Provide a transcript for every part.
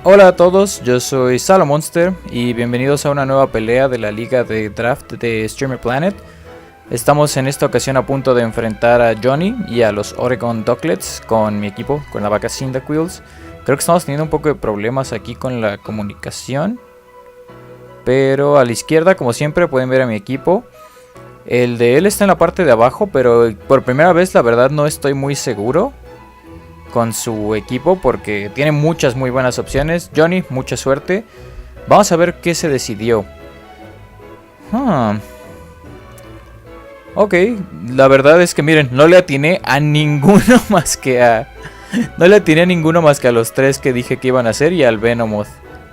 Hola a todos, yo soy Salomonster y bienvenidos a una nueva pelea de la liga de draft de Streamer Planet. Estamos en esta ocasión a punto de enfrentar a Johnny y a los Oregon Ducklets con mi equipo, con la vaca Cyndaquils. Creo que estamos teniendo un poco de problemas aquí con la comunicación, pero a la izquierda, como siempre, pueden ver a mi equipo. El de él está en la parte de abajo, pero por primera vez la verdad no estoy muy seguro con su equipo porque tiene muchas muy buenas opciones. Johnny, mucha suerte. Vamos a ver qué se decidió. Ok, la verdad es que miren, no le atiné a ninguno más que a... No le atiné a ninguno más que a los tres que dije que iban a hacer y al Venomoth.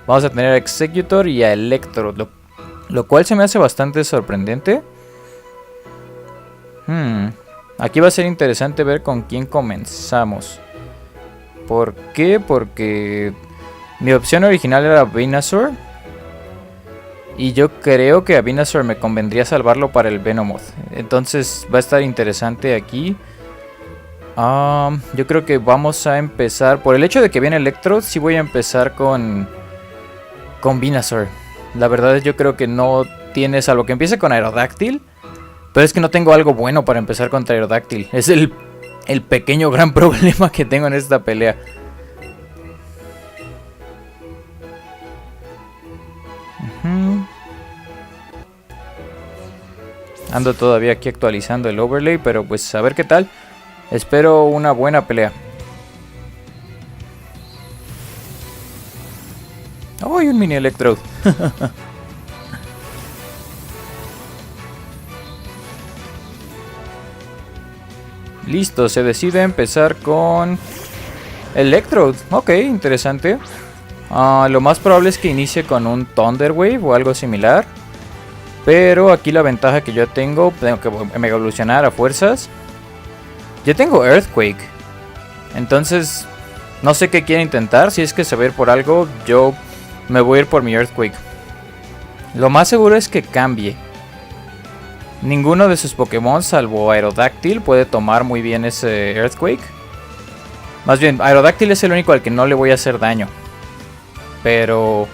Vamos a tener a Exeggutor y a Electro, lo cual se me hace bastante sorprendente. Aquí va a ser interesante ver con quién comenzamos. ¿Por qué? Porque mi opción original era Venusaur. Y yo creo que a Venusaur me convendría salvarlo para el Venomoth. Entonces va a estar interesante aquí. Yo creo que vamos a empezar. Por el hecho de que viene Electro, sí voy a empezar con Venusaur. La verdad es yo creo que no tiene, salvo que empiece con Aerodactyl. Pero es que no tengo algo bueno para empezar contra Aerodactyl. Es el pequeño gran problema que tengo en esta pelea. Ando todavía aquí actualizando el overlay, pero pues a ver qué tal. Espero una buena pelea. ¡Oh, y un mini Electrode! Listo, se decide empezar con Electrode. Ok, interesante. Lo más probable es que inicie con un Thunder Wave o algo similar. Pero aquí la ventaja que yo tengo que mega evolucionar a fuerzas. Yo tengo Earthquake. Entonces, no sé qué quiere intentar. Si es que se va a ir por algo, yo me voy a ir por mi Earthquake. Lo más seguro es que cambie. Ninguno de sus Pokémon, salvo Aerodactyl, puede tomar muy bien ese Earthquake. Más bien, Aerodactyl es el único al que no le voy a hacer daño. Pero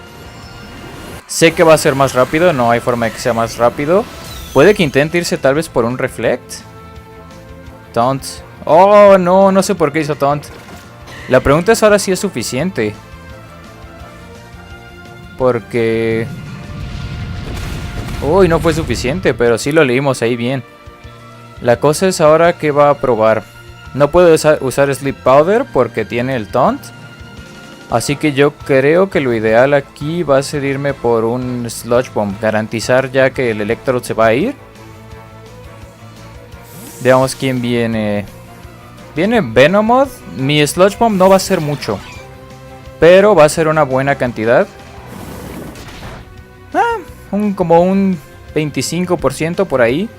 sé que va a ser más rápido, no hay forma de que sea más rápido. Puede que intente irse tal vez por un Reflect. Taunt. Oh, no, no sé por qué hizo Taunt. La pregunta es ahora si es suficiente. Porque... Uy, no fue suficiente, pero sí lo leímos ahí bien. La cosa es ahora que va a probar. No puedo usar Sleep Powder porque tiene el Taunt. Así que yo creo que lo ideal aquí va a ser irme por un Sludge Bomb. Garantizar ya que el Electrode se va a ir. Veamos quién viene. Viene Venomoth. Mi Sludge Bomb no va a ser mucho, pero va a ser una buena cantidad. Como un 25% por ahí.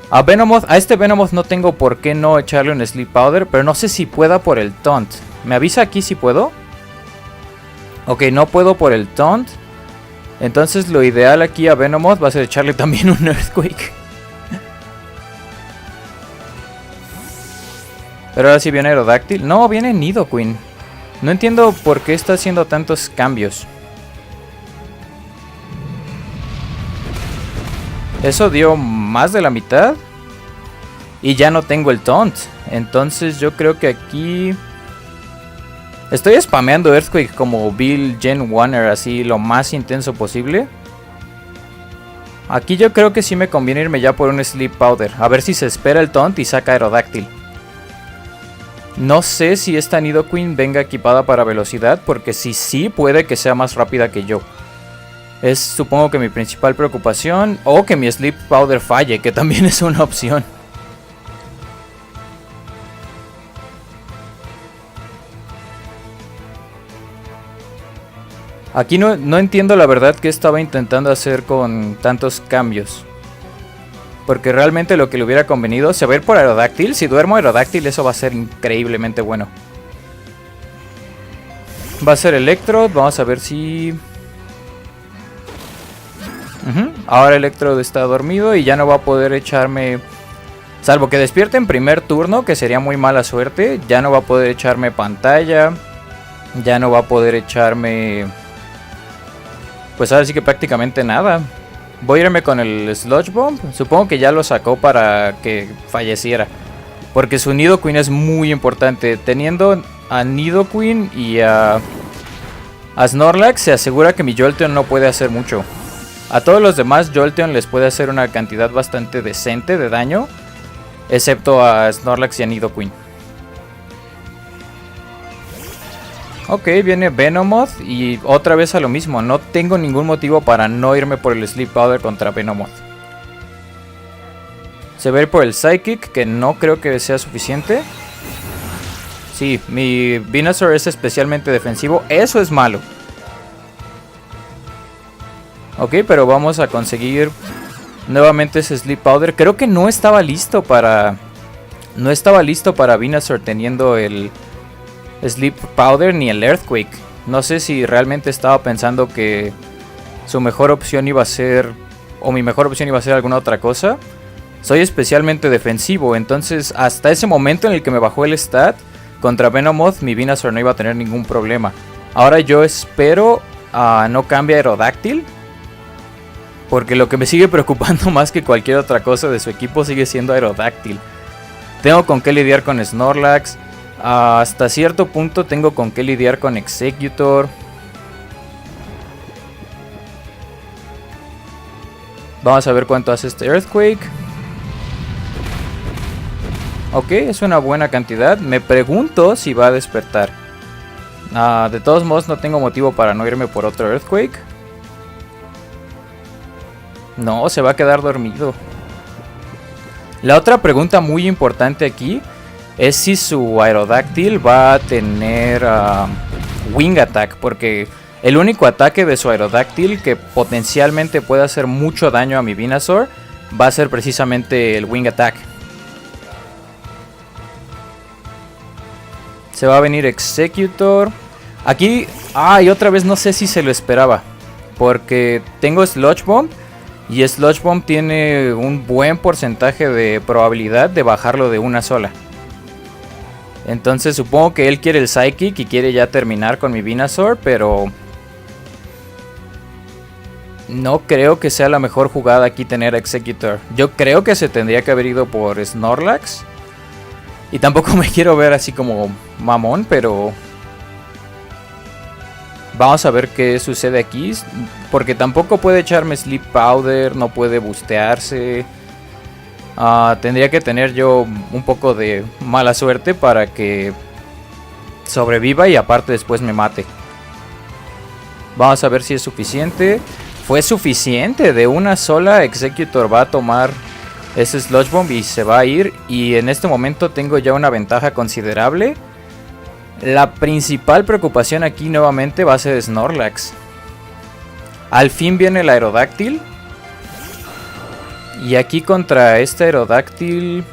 A este Venomoth no tengo por qué no echarle un Sleep Powder, pero no sé si pueda por el Taunt. ¿Me avisa aquí si puedo? Ok, no puedo por el Taunt. Entonces lo ideal aquí a Venomoth va a ser echarle también un Earthquake. Pero ahora sí viene Aerodactyl. No, viene Nidoqueen. No entiendo por qué está haciendo tantos cambios. Eso dio más de la mitad. Y ya no tengo el Taunt. Entonces yo creo que aquí... Estoy spameando Earthquake como Bill Gen Warner, así lo más intenso posible. Aquí yo creo que sí me conviene irme ya por un Sleep Powder. A ver si se espera el Taunt y saca Aerodactyl. No sé si esta Nidoqueen venga equipada para velocidad, porque si sí puede que sea más rápida que yo. Es supongo que mi principal preocupación. O que mi Sleep Powder falle, que también es una opción. Aquí no entiendo la verdad qué estaba intentando hacer con tantos cambios. Porque realmente lo que le hubiera convenido, se va a ir por Aerodactyl. Si duermo Aerodactyl, eso va a ser increíblemente bueno. Va a ser Electrode, vamos a ver si... Ahora Electrode está dormido y ya no va a poder echarme... Salvo que despierte en primer turno, que sería muy mala suerte. Ya no va a poder echarme pantalla. ya no va a poder echarme, pues ahora sí que prácticamente nada. Voy a irme con el Sludge Bomb. Supongo que ya lo sacó para que falleciera, porque su Nidoqueen es muy importante. Teniendo a Nidoqueen y a Snorlax, se asegura que mi Jolteon no puede hacer mucho. A todos los demás Jolteon les puede hacer una cantidad bastante decente de daño, excepto a Snorlax y a Nidoqueen. Ok, viene Venomoth y otra vez a lo mismo. No tengo ningún motivo para no irme por el Sleep Powder contra Venomoth. Se va a ir por el Psychic, que no creo que sea suficiente. Sí, mi Venusaur es especialmente defensivo. Eso es malo. Ok, pero vamos a conseguir nuevamente ese Sleep Powder. Creo que no estaba listo para... No estaba listo para Venusaur teniendo el Sleep Powder ni el Earthquake. No sé si realmente estaba pensando que su mejor opción iba a ser... O mi mejor opción iba a ser alguna otra cosa. Soy especialmente defensivo, entonces hasta ese momento en el que me bajó el stat, contra Venomoth mi Venusaur no iba a tener ningún problema. Ahora yo espero no cambie a Aerodactyl, porque lo que me sigue preocupando más que cualquier otra cosa de su equipo sigue siendo Aerodactyl. Tengo con qué lidiar con Snorlax. Hasta cierto punto tengo con qué lidiar con Exeggutor. Vamos a ver cuánto hace este Earthquake. Ok, es una buena cantidad. Me pregunto si va a despertar. De todos modos no tengo motivo para no irme por otro Earthquake. No, se va a quedar dormido. La otra pregunta muy importante aquí es si su Aerodactyl va a tener Wing Attack, porque el único ataque de su Aerodactyl que potencialmente puede hacer mucho daño a mi Venusaur va a ser precisamente el Wing Attack. Se va a venir Exeggutor. Aquí, y otra vez no sé si se lo esperaba, porque tengo Sludge Bomb y Sludge Bomb tiene un buen porcentaje de probabilidad de bajarlo de una sola. Entonces supongo que él quiere el Psychic y quiere ya terminar con mi Venusaur, pero no creo que sea la mejor jugada aquí tener a Exeggutor. Yo creo que se tendría que haber ido por Snorlax. Y tampoco me quiero ver así como mamón, pero vamos a ver qué sucede aquí. Porque tampoco puede echarme Sleep Powder, no puede bustearse. Tendría que tener yo un poco de mala suerte para que sobreviva y aparte después me mate. Vamos a ver si es suficiente. Fue suficiente, de una sola Exeggutor va a tomar ese Sludge Bomb y se va a ir. Y en este momento tengo ya una ventaja considerable. La principal preocupación aquí nuevamente va a ser Snorlax. Al fin viene el Aerodactyl. Y aquí contra este Aerodactyl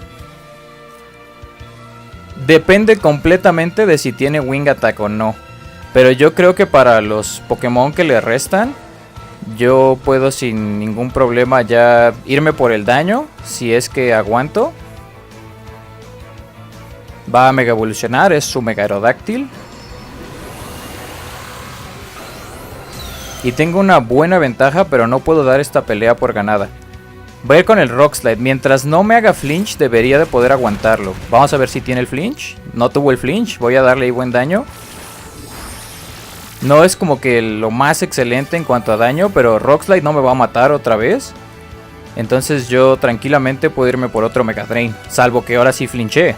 depende completamente de si tiene Wing Attack o no. Pero yo creo que para los Pokémon que le restan, yo puedo sin ningún problema ya irme por el daño, si es que aguanto. Va a Mega Evolucionar, es su Mega Aerodactyl. Y tengo una buena ventaja, pero no puedo dar esta pelea por ganada. Voy a ir con el Rock Slide. Mientras no me haga flinch, debería de poder aguantarlo. Vamos a ver si tiene el flinch. No tuvo el flinch, voy a darle ahí buen daño. No es como que lo más excelente en cuanto a daño, pero Rock Slide no me va a matar otra vez. Entonces yo tranquilamente puedo irme por otro Mega Drain, salvo que ahora sí flinché.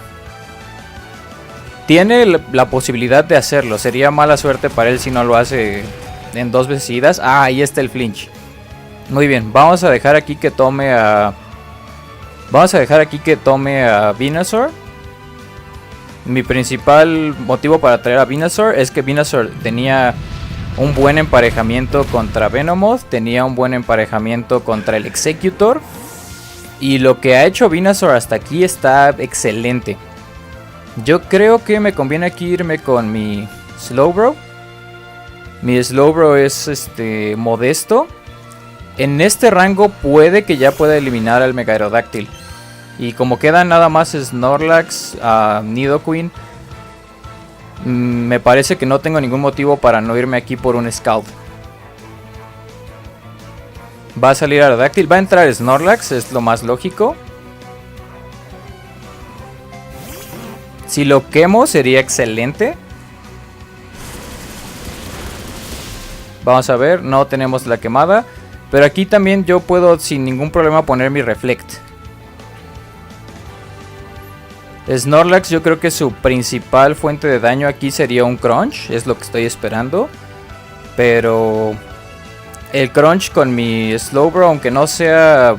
Tiene la posibilidad de hacerlo, sería mala suerte para él si no lo hace en 2 veces seguidas. Ahí está el flinch. Muy bien, vamos a dejar aquí que tome a... Venusaur. Mi principal motivo para traer a Venusaur es que Venusaur tenía un buen emparejamiento contra Venomoth, tenía un buen emparejamiento contra el Exeggutor. Y lo que ha hecho Venusaur hasta aquí está excelente. Yo creo que me conviene aquí irme con mi Slowbro. Mi Slowbro es modesto. En este rango puede que ya pueda eliminar al Mega Aerodactyl. Y como quedan nada más Snorlax, Nidoqueen Me parece que no tengo ningún motivo para no irme aquí por un Scald. Va a salir Aerodactyl, va a entrar Snorlax, es lo más lógico. Si lo quemo sería excelente. Vamos a ver, no tenemos la quemada. Pero aquí también yo puedo sin ningún problema poner mi Reflect. Snorlax yo creo que su principal fuente de daño aquí sería un Crunch. Es lo que estoy esperando. Pero el Crunch con mi Slowbro, aunque no sea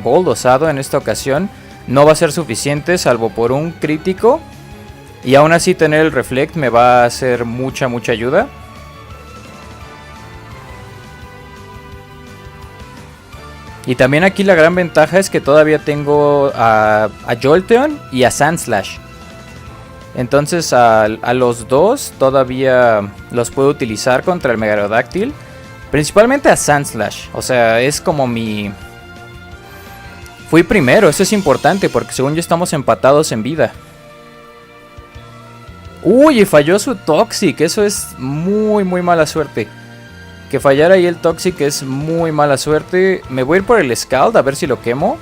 Bold osado en esta ocasión, no va a ser suficiente salvo por un crítico. Y aún así tener el Reflect me va a hacer mucha ayuda. Y también aquí la gran ventaja es que todavía tengo a Jolteon y a Sandslash. Entonces a los dos todavía los puedo utilizar contra el Mega Aerodactyl. Principalmente a Sandslash. O sea, es como mi... Fui primero, eso es importante porque según yo estamos empatados en vida. Uy, y falló su Toxic, eso es muy mala suerte. Que fallara ahí el Toxic es muy mala suerte. Me voy a ir por el Scald a ver si lo quemo.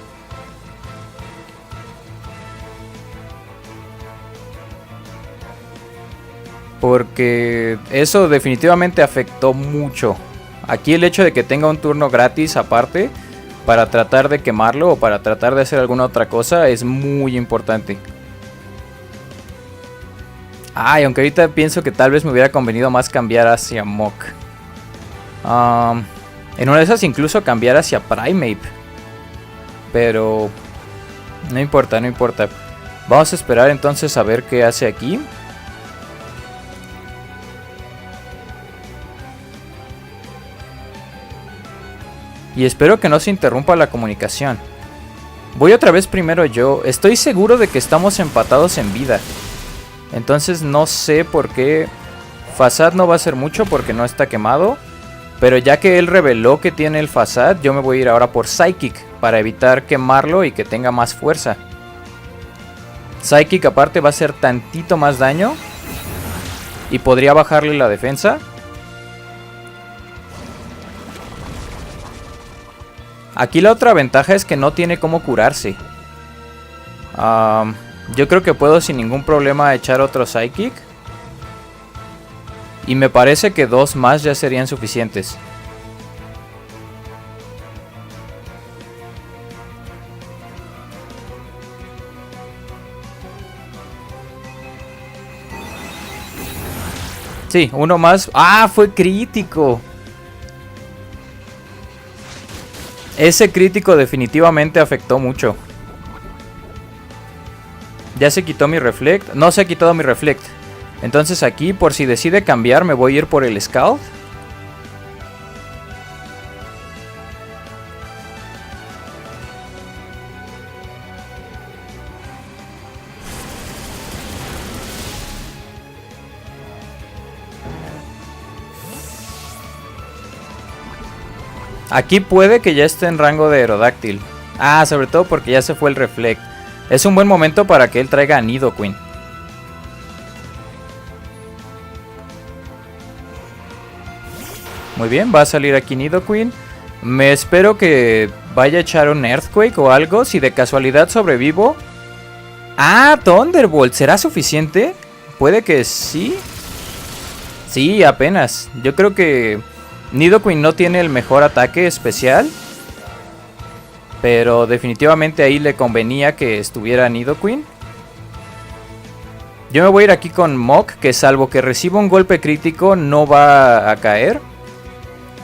Porque eso definitivamente afectó mucho. Aquí el hecho de que tenga un turno gratis aparte para tratar de quemarlo o para tratar de hacer alguna otra cosa es muy importante. Ay, aunque ahorita pienso que tal vez me hubiera convenido más cambiar hacia Mok. En una de esas incluso cambiar hacia Primeape. Pero no importa, no importa. Vamos a esperar entonces a ver qué hace aquí. Y espero que no se interrumpa la comunicación. Voy otra vez primero yo. Estoy seguro de que estamos empatados en vida. Entonces no sé por qué. Facade no va a hacer mucho porque no está quemado. Pero ya que él reveló que tiene el Facade, yo me voy a ir ahora por Psychic para evitar quemarlo y que tenga más fuerza. Psychic aparte va a hacer tantito más daño y podría bajarle la defensa. Aquí la otra ventaja es que no tiene cómo curarse. Yo creo que puedo sin ningún problema echar otro Psychic. Y me parece que 2 más ya serían suficientes. Sí, 1 más. ¡Ah! Fue crítico. Ese crítico definitivamente afectó mucho. Ya se quitó mi Reflect. No se ha quitado mi Reflect. Entonces aquí, por si decide cambiar, me voy a ir por el Scald. Aquí puede que ya esté en rango de Aerodactyl. Ah, sobre todo porque ya se fue el Reflect. Es un buen momento para que él traiga a Nidoqueen. Muy bien, va a salir aquí Nidoqueen. Me espero que vaya a echar un Earthquake o algo. Si de casualidad sobrevivo. Ah, Thunderbolt. ¿Será suficiente? Puede que sí. Sí, apenas. Yo creo que Nidoqueen no tiene el mejor ataque especial. Pero definitivamente ahí le convenía que estuviera Nidoqueen. Yo me voy a ir aquí con Mok, que salvo que reciba un golpe crítico no va a caer.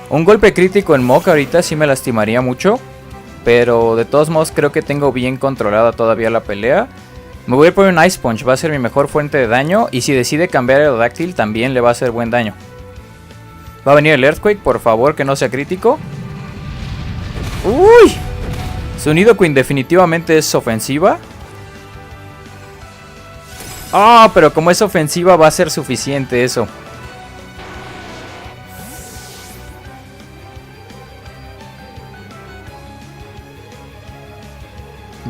Un golpe crítico en Mok ahorita sí me lastimaría mucho. Pero de todos modos creo que tengo bien controlada todavía la pelea. Me voy a ir por un Ice Punch, va a ser mi mejor fuente de daño. Y si decide cambiar el Aerodactyl también le va a hacer buen daño. Va a venir el Earthquake, por favor que no sea crítico. ¡Uy! Su Nidoqueen definitivamente es ofensiva. Ah, pero como es ofensiva va a ser suficiente eso.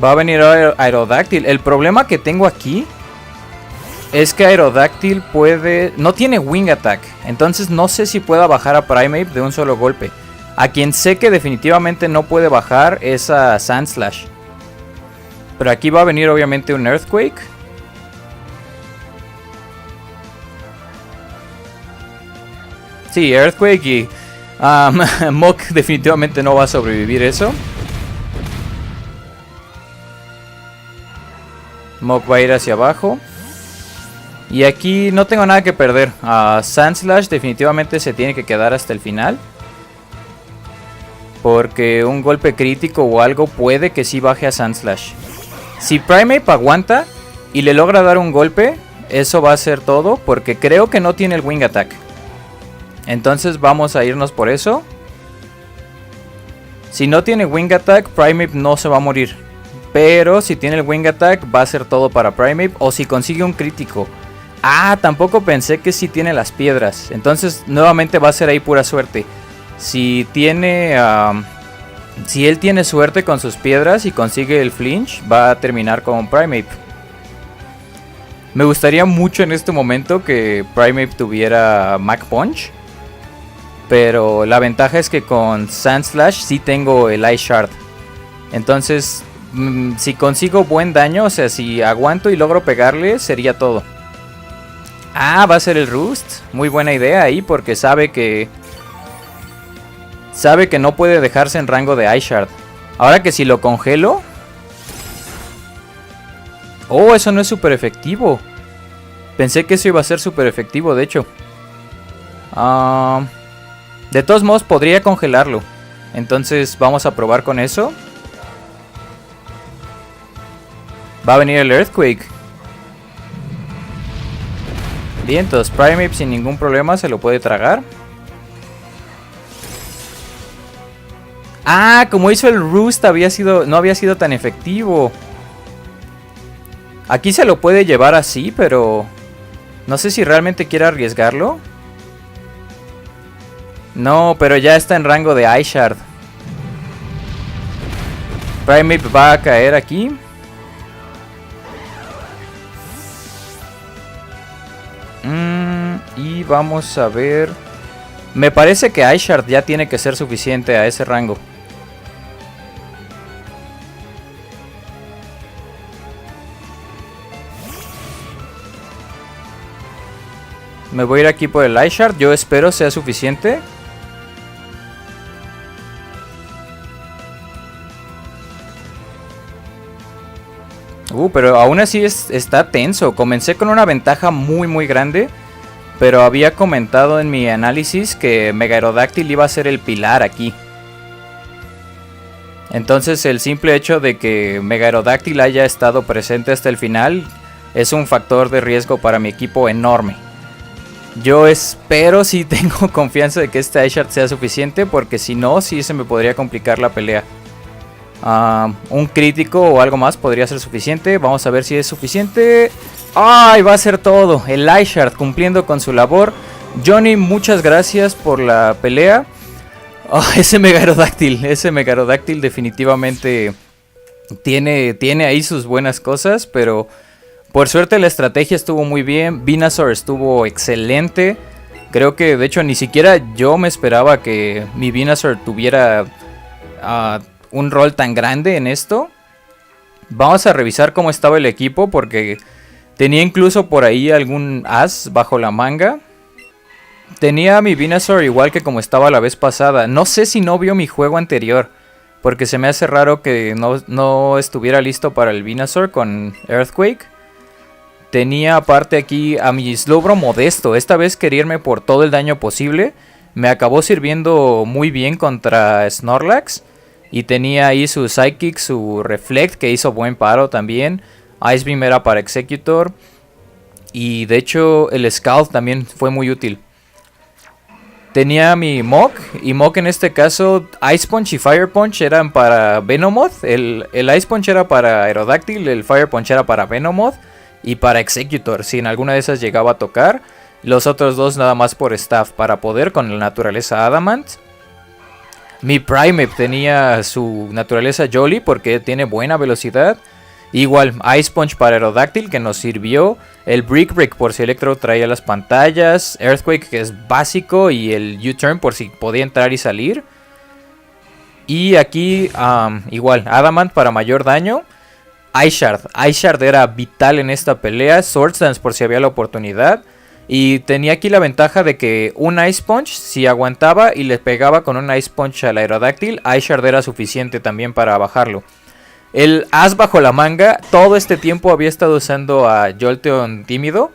Va a venir Aerodactyl. El problema que tengo aquí es que Aerodactyl puede... no tiene Wing Attack. Entonces no sé si pueda bajar a Primeape de un solo golpe. A quien sé que definitivamente no puede bajar es a Sandslash. Pero aquí va a venir obviamente un Earthquake. Sí, Earthquake y... Muk definitivamente no va a sobrevivir eso. Muk va a ir hacia abajo. Y aquí no tengo nada que perder. Sandslash definitivamente se tiene que quedar hasta el final. Porque un golpe crítico o algo puede que sí baje a Sandslash. Si Primeape aguanta y le logra dar un golpe, eso va a ser todo. Porque creo que no tiene el Wing Attack. Entonces vamos a irnos por eso. Si no tiene Wing Attack, Primeape no se va a morir. Pero si tiene el Wing Attack, va a ser todo para Primeape. O si consigue un crítico. Tampoco pensé que si tiene las piedras. Entonces nuevamente va a ser ahí pura suerte. Si tiene... si él tiene suerte con sus piedras y consigue el flinch, va a terminar con Primeape. Me gustaría mucho en este momento que Primeape tuviera Mach Punch. Pero la ventaja es que con Sandslash sí tengo el Ice Shard. Entonces, si consigo buen daño, o sea, si aguanto y logro pegarle, sería todo. Va a ser el Roost. Muy buena idea ahí porque sabe que no puede dejarse en rango de Ice Shard. Ahora que si lo congelo... eso no es súper efectivo. Pensé que eso iba a ser súper efectivo, de hecho. De todos modos podría congelarlo. Entonces vamos a probar con eso. Va a venir el Earthquake. Bien, entonces Primeape sin ningún problema se lo puede tragar. Como hizo el Roost no había sido tan efectivo. Aquí se lo puede llevar así, pero no sé si realmente quiere arriesgarlo. No, pero ya está en rango de Ice Shard. Primeape va a caer aquí. Y vamos a ver. Me parece que Ice Shard ya tiene que ser suficiente a ese rango. Me voy a ir aquí por el Ice Shard. Yo espero sea suficiente. Pero aún así está tenso. Comencé con una ventaja muy grande. Pero había comentado en mi análisis que Mega Aerodactyl iba a ser el pilar aquí. Entonces el simple hecho de que Mega Aerodactyl haya estado presente hasta el final es un factor de riesgo para mi equipo enorme. Yo espero, si tengo confianza de que este Ice Shard sea suficiente, porque si no, sí se me podría complicar la pelea. Un crítico o algo más podría ser suficiente. Vamos a ver si es suficiente. ¡Ay! Va a ser todo. El Ice Shard cumpliendo con su labor. Johnny, muchas gracias por la pelea. Ese Mega Aerodactyl definitivamente tiene ahí sus buenas cosas, pero por suerte la estrategia estuvo muy bien. Venusaur estuvo excelente. Creo que de hecho ni siquiera yo me esperaba que mi Venusaur tuviera un rol tan grande en esto. Vamos a revisar cómo estaba el equipo, porque tenía incluso por ahí algún as bajo la manga. Tenía a mi Venusaur igual que como estaba la vez pasada. No sé si no vio mi juego anterior, porque se me hace raro que no estuviera listo para el Venusaur con Earthquake. Tenía aparte aquí a mi Slowbro modesto. Esta vez quería irme por todo el daño posible. Me acabó sirviendo muy bien contra Snorlax. Y tenía ahí su Psychic, su Reflect, que hizo buen paro también. Ice Beam era para Executor. Y de hecho el Scald también fue muy útil. Tenía mi Muk, y Muk en este caso, Ice Punch y Fire Punch eran para Venomoth. El Ice Punch era para Aerodactyl, el Fire Punch era para Venomoth y para Executor, si en alguna de esas llegaba a tocar. Los otros dos nada más por Staff, para poder con la naturaleza Adamant. Mi Primeape tenía su naturaleza Jolly porque tiene buena velocidad. Igual, Ice Punch para Aerodactyl, que nos sirvió. El Brick Break por si Electrode traía las pantallas. Earthquake, que es básico. Y el U-Turn por si podía entrar y salir. Y aquí, igual, Adamant para mayor daño. Ice Shard era vital en esta pelea. Swords Dance por si había la oportunidad. Y tenía aquí la ventaja de que un Ice Punch, si aguantaba y le pegaba con un Ice Punch al Aerodactyl, Ice Shard era suficiente también para bajarlo. El as bajo la manga, todo este tiempo había estado usando a Jolteon tímido.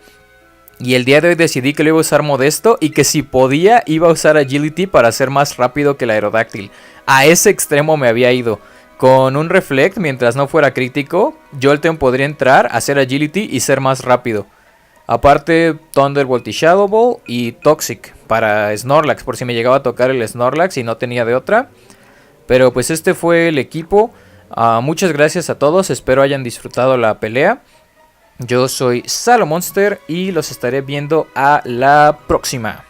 Y el día de hoy decidí que lo iba a usar modesto y que si podía iba a usar Agility para ser más rápido que el Aerodactyl. A ese extremo me había ido. Con un Reflect, mientras no fuera crítico, Jolteon podría entrar, hacer Agility y ser más rápido. Aparte, Thunderbolt y Shadow Ball y Toxic para Snorlax, por si me llegaba a tocar el Snorlax y no tenía de otra. Pero pues este fue el equipo. Muchas gracias a todos, espero hayan disfrutado la pelea. Yo soy Salomonster y los estaré viendo a la próxima.